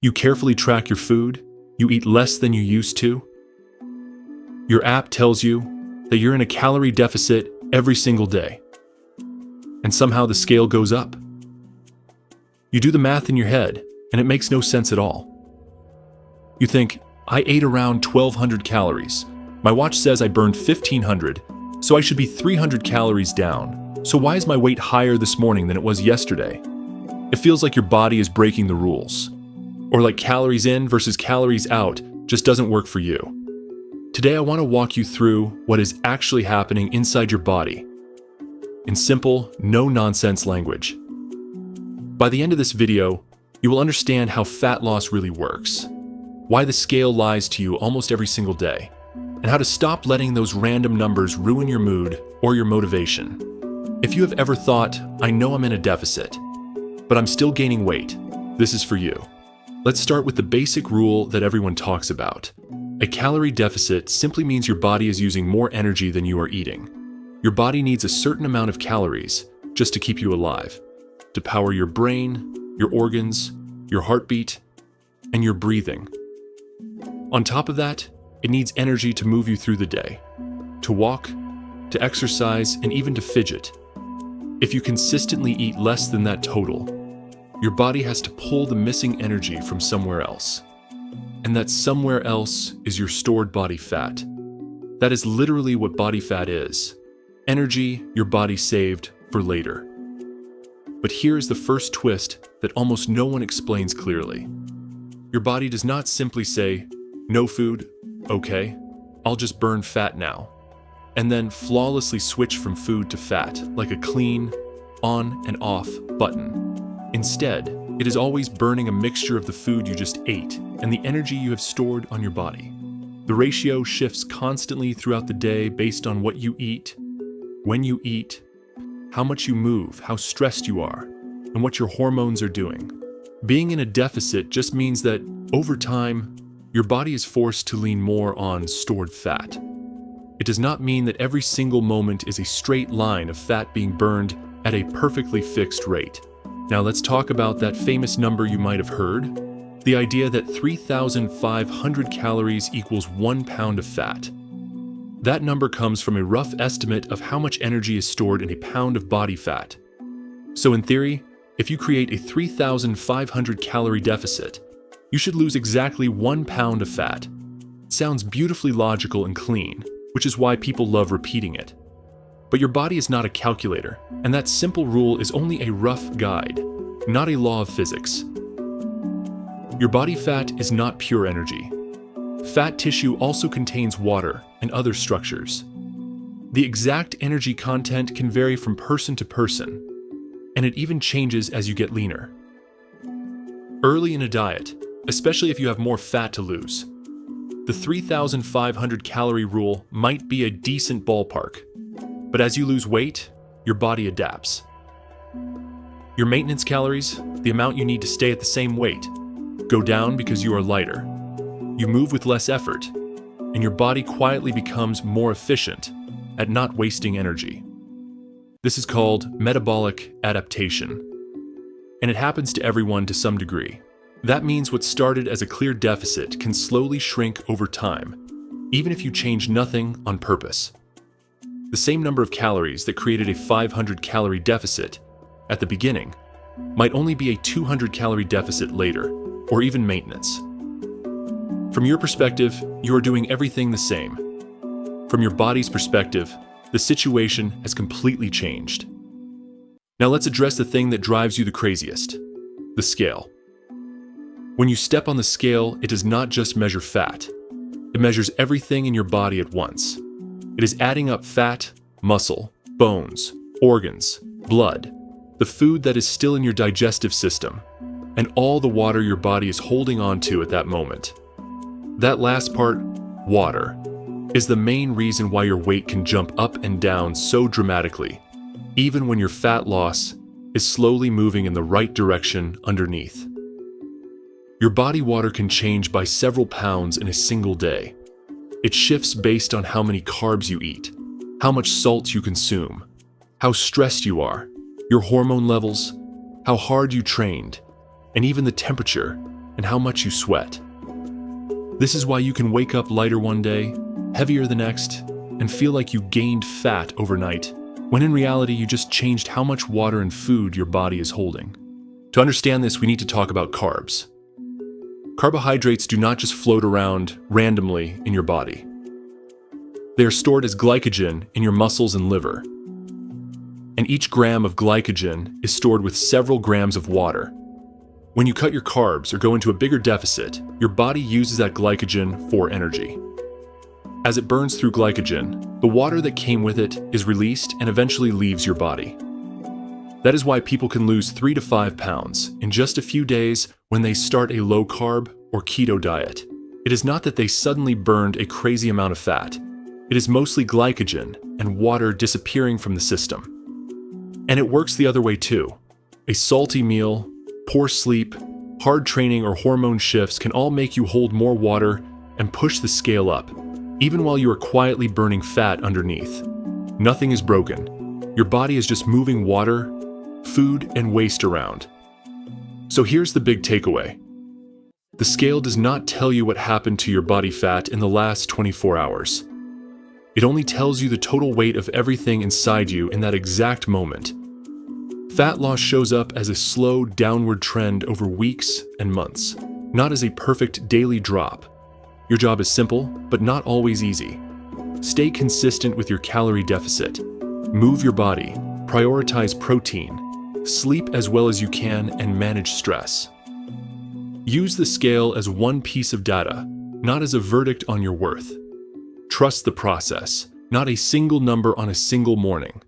You carefully track your food, you eat less than you used to. Your app tells you that you're in a calorie deficit every single day. And somehow the scale goes up. You do the math in your head, and it makes no sense at all. You think, I ate around 1,200 calories. My watch says I burned 1,500, so I should be 300 calories down. So why is my weight higher this morning than it was yesterday? It feels like your body is breaking the rules. Or like calories in versus calories out just doesn't work for you. Today I want to walk you through what is actually happening inside your body in simple, no-nonsense language. By the end of this video, you will understand how fat loss really works, why the scale lies to you almost every single day, and how to stop letting those random numbers ruin your mood or your motivation. If you have ever thought, I know I'm in a deficit, but I'm still gaining weight, this is for you. Let's start with the basic rule that everyone talks about. A calorie deficit simply means your body is using more energy than you are eating. Your body needs a certain amount of calories just to keep you alive, to power your brain, your organs, your heartbeat, and your breathing. On top of that, it needs energy to move you through the day, to walk, to exercise, and even to fidget. If you consistently eat less than that total, your body has to pull the missing energy from somewhere else. And that somewhere else is your stored body fat. That is literally what body fat is. Energy your body saved for later. But here is the first twist that almost no one explains clearly. Your body does not simply say, no food, okay, I'll just burn fat now, and then flawlessly switch from food to fat like a clean on and off button. Instead, it is always burning a mixture of the food you just ate and the energy you have stored on your body. The ratio shifts constantly throughout the day based on what you eat, when you eat, how much you move, how stressed you are, and what your hormones are doing. Being in a deficit just means that, over time, your body is forced to lean more on stored fat. It does not mean that every single moment is a straight line of fat being burned at a perfectly fixed rate. Now let's talk about that famous number you might have heard, the idea that 3,500 calories equals 1 pound of fat. That number comes from a rough estimate of how much energy is stored in a pound of body fat. So in theory, if you create a 3,500 calorie deficit, you should lose exactly 1 pound of fat. It sounds beautifully logical and clean, which is why people love repeating it. But your body is not a calculator, and that simple rule is only a rough guide, not a law of physics. Your body fat is not pure energy. Fat tissue also contains water and other structures. The exact energy content can vary from person to person, and it even changes as you get leaner. Early in a diet, especially if you have more fat to lose, the 3,500 calorie rule might be a decent ballpark. But as you lose weight, your body adapts. Your maintenance calories, the amount you need to stay at the same weight, go down because you are lighter. You move with less effort, and your body quietly becomes more efficient at not wasting energy. This is called metabolic adaptation, and it happens to everyone to some degree. That means what started as a clear deficit can slowly shrink over time, even if you change nothing on purpose. The same number of calories that created a 500 calorie deficit at the beginning might only be a 200 calorie deficit later, or even maintenance. From your perspective, you are doing everything the same. From your body's perspective, the situation has completely changed. Now let's address the thing that drives you the craziest: the scale. When you step on the scale, it does not just measure fat. It measures everything in your body at once. It is adding up fat, muscle, bones, organs, blood, the food that is still in your digestive system, and all the water your body is holding on to at that moment. That last part, water, is the main reason why your weight can jump up and down so dramatically, even when your fat loss is slowly moving in the right direction underneath. Your body water can change by several pounds in a single day. It shifts based on how many carbs you eat, how much salt you consume, how stressed you are, your hormone levels, how hard you trained, and even the temperature, and how much you sweat. This is why you can wake up lighter one day, heavier the next, and feel like you gained fat overnight, when in reality you just changed how much water and food your body is holding. To understand this, we need to talk about carbs. Carbohydrates do not just float around randomly in your body. They are stored as glycogen in your muscles and liver. And each gram of glycogen is stored with several grams of water. When you cut your carbs or go into a bigger deficit, your body uses that glycogen for energy. As it burns through glycogen, the water that came with it is released and eventually leaves your body. That is why people can lose 3 to 5 pounds in just a few days when they start a low-carb or keto diet. It is not that they suddenly burned a crazy amount of fat. It is mostly glycogen and water disappearing from the system. And it works the other way too. A salty meal, poor sleep, hard training, or hormone shifts can all make you hold more water and push the scale up, even while you are quietly burning fat underneath. Nothing is broken. Your body is just moving water, food, and waste around. So here's the big takeaway. The scale does not tell you what happened to your body fat in the last 24 hours. It only tells you the total weight of everything inside you in that exact moment. Fat loss shows up as a slow downward trend over weeks and months, not as a perfect daily drop. Your job is simple, but not always easy. Stay consistent with your calorie deficit. Move your body, prioritize protein, sleep as well as you can, and manage stress. Use the scale as one piece of data, not as a verdict on your worth. Trust the process, not a single number on a single morning.